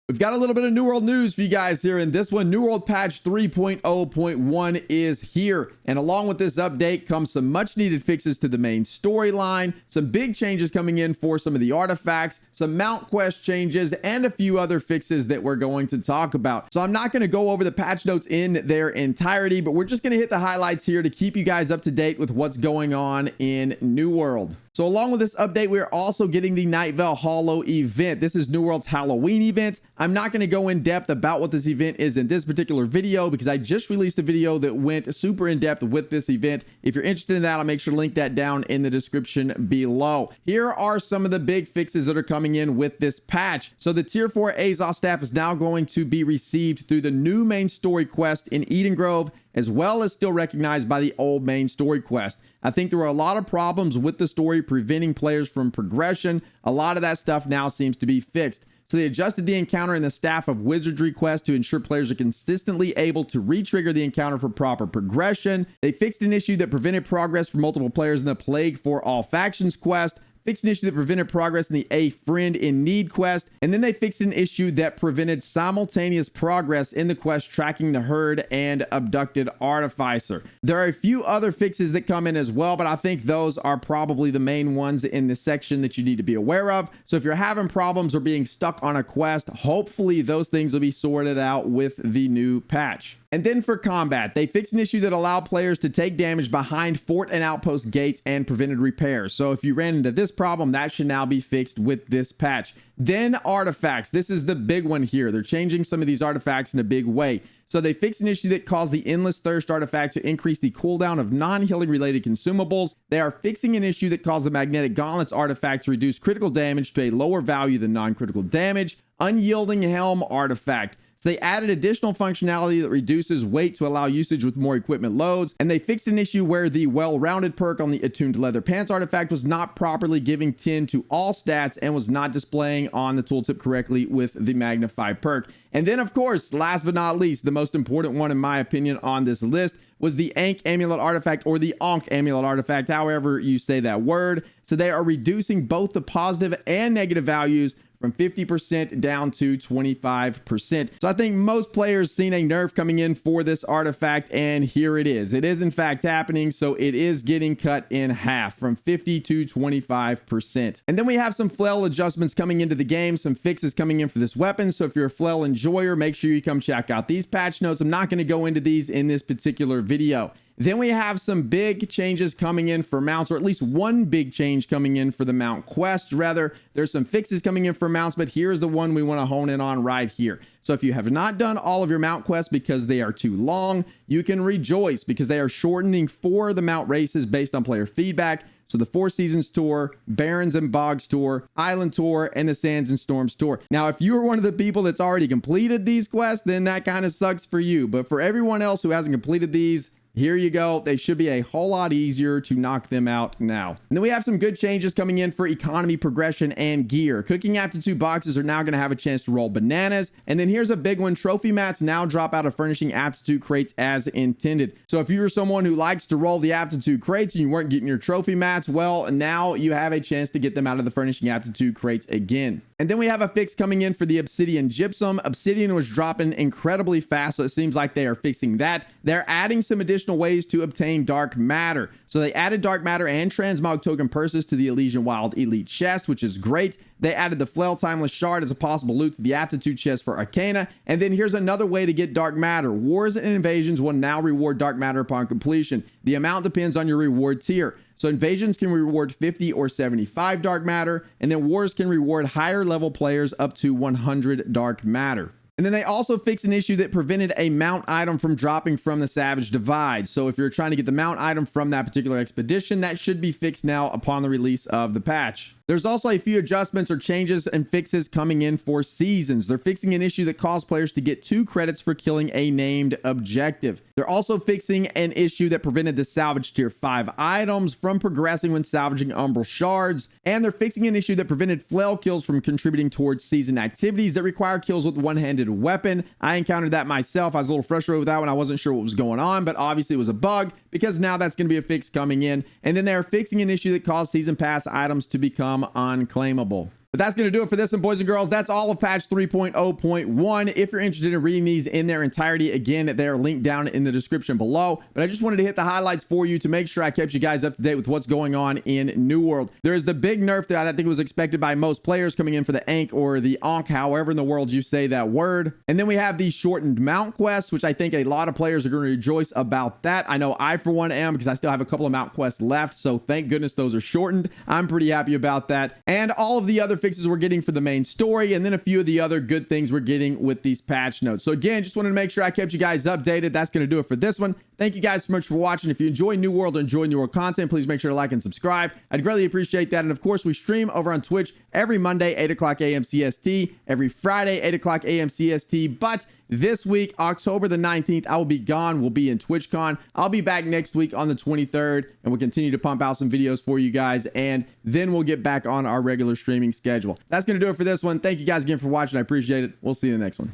We've got a little bit of New World news for you guys here in this one. New World patch 3.0.1 is here. And along with this update comes some much needed fixes to the main storyline, some big changes coming in for some of the artifacts, some mount quest changes, and a few other fixes that we're going to talk about. So I'm not going to go over the patch notes in their entirety, but we're just going to hit the highlights here to keep you guys up to date with what's going on in New World. So along with this update, we're also getting the Night Vale Hollow event. This is New World's Halloween event. I'm not going to go in depth about what this event is in this particular video because I just released a video that went super in depth with this event. If you're interested in that, I'll make sure to link that down in the description below. Here are some of the big fixes that are coming in with this patch. So the tier 4 Azov staff is now going to be received through the new main story quest in Eden Grove, as well as still recognized by the old main story quest. I think there were a lot of problems with the story preventing players from progression. A lot of that stuff now seems to be fixed. So they adjusted the encounter in the Staff of Wizardry quest to ensure players are consistently able to re-trigger the encounter for proper progression. They fixed an issue that prevented progress for multiple players in the Plague for All Factions quest. Fixed an issue that prevented progress in the A Friend in Need quest, and then they fixed an issue that prevented simultaneous progress in the quest tracking the herd and abducted artificer. There are a few other fixes that come in as well, but I think those are probably the main ones in this section that you need to be aware of. So if you're having problems or being stuck on a quest, hopefully those things will be sorted out with the new patch. And then for combat, they fixed an issue that allowed players to take damage behind fort and outpost gates and prevented repairs. So if you ran into this problem, that should now be fixed with this patch. Then artifacts. This is the big one here. They're changing some of these artifacts in a big way. So they fixed an issue that caused the Endless Thirst artifact to increase the cooldown of non-healing related consumables. They are fixing an issue that caused the Magnetic Gauntlets artifact to reduce critical damage to a lower value than non-critical damage. Unyielding Helm artifact. So they added additional functionality that reduces weight to allow usage with more equipment loads. And they fixed an issue where the well-rounded perk on the Attuned Leather Pants artifact was not properly giving 10 to all stats and was not displaying on the tooltip correctly with the Magnify perk. And then, of course, last but not least, the most important one in my opinion on this list was the Ankh Amulet artifact, or the Ankh Amulet artifact, however you say that word. So they are reducing both the positive and negative values from 50% down to 25%. So I think most players seen a nerf coming in for this artifact, and here it is. It is in fact happening, so it is getting cut in half from 50 to 25%. And then we have some flail adjustments coming into the game, some fixes coming in for this weapon. So if you're a flail enjoyer, make sure you come check out these patch notes. I'm not going to go into these in this particular video. Then we have some big changes coming in for mounts, or at least one big change coming in for the mount quest. Rather, there's some fixes coming in for mounts, but here's the one we want to hone in on right here. So if you have not done all of your mount quests because they are too long, you can rejoice because they are shortening for the mount races based on player feedback. So the Four Seasons Tour, Barrens and Bogs Tour, Island Tour, and the Sands and Storms Tour. Now, if you are one of the people that's already completed these quests, then that kind of sucks for you. But for everyone else who hasn't completed these, here you go. They should be a whole lot easier to knock them out now. And then we have some good changes coming in for economy, progression, and gear. Cooking aptitude boxes are now going to have a chance to roll bananas. And then here's a big one. Trophy mats now drop out of furnishing aptitude crates as intended. So if you're someone who likes to roll the aptitude crates and you weren't getting your trophy mats, well, now you have a chance to get them out of the furnishing aptitude crates again. And then we have a fix coming in for the Obsidian Gypsum. Obsidian was dropping incredibly fast, so it seems like they are fixing that. They're adding some additional ways to obtain dark matter. So they added dark matter and transmog token purses to the Elysian Wild Elite chest, which is great. They added the Flail Timeless Shard as a possible loot to the aptitude chest for Arcana. And then here's another way to get dark matter. Wars and invasions will now reward dark matter upon completion. The amount depends on your reward tier. So invasions can reward 50 or 75 dark matter, and then wars can reward higher level players up to 100 dark matter. And then they also fixed an issue that prevented a mount item from dropping from the Savage Divide. So if you're trying to get the mount item from that particular expedition, that should be fixed now upon the release of the patch. There's also a few adjustments or changes and fixes coming in for seasons. They're fixing an issue that caused players to get 2 credits for killing a named objective. They're also fixing an issue that prevented the salvage tier 5 items from progressing when salvaging umbral shards. And they're fixing an issue that prevented flail kills from contributing towards season activities that require kills with one-handed weapon. I encountered that myself. I was a little frustrated with that one. I wasn't sure what was going on, but obviously it was a bug because now that's going to be a fix coming in. And then they're fixing an issue that caused season pass items to become unclaimable. But that's going to do it for this one, boys and girls. That's all of patch 3.0.1. If you're interested in reading these in their entirety, again, they are linked down in the description below. But I just wanted to hit the highlights for you to make sure I kept you guys up to date with what's going on in New World. There is the big nerf that I think was expected by most players coming in for the Ankh or the Ankh, however in the world you say that word. And then we have the shortened mount quests, which I think a lot of players are going to rejoice about that. I know I, for one, am, because I still have a couple of mount quests left. So thank goodness those are shortened. I'm pretty happy about that. And all of the other fixes we're getting for the main story, and then a few of the other good things we're getting with these patch notes. So again, just wanted to make sure I kept you guys updated. That's going to do it for this one. Thank you guys so much for watching. If you enjoy New World or enjoy New World content, please make sure to like and subscribe. I'd greatly appreciate that. And of course, we stream over on Twitch every Monday, 8 o'clock a.m. CST, every Friday, 8 o'clock a.m. CST. But this week, October the 19th, I will be gone. We'll be in TwitchCon. I'll be back next week on the 23rd, and we'll continue to pump out some videos for you guys, and then we'll get back on our regular streaming schedule. That's going to do it for this one. Thank you guys again for watching. I appreciate it. We'll see you in the next one.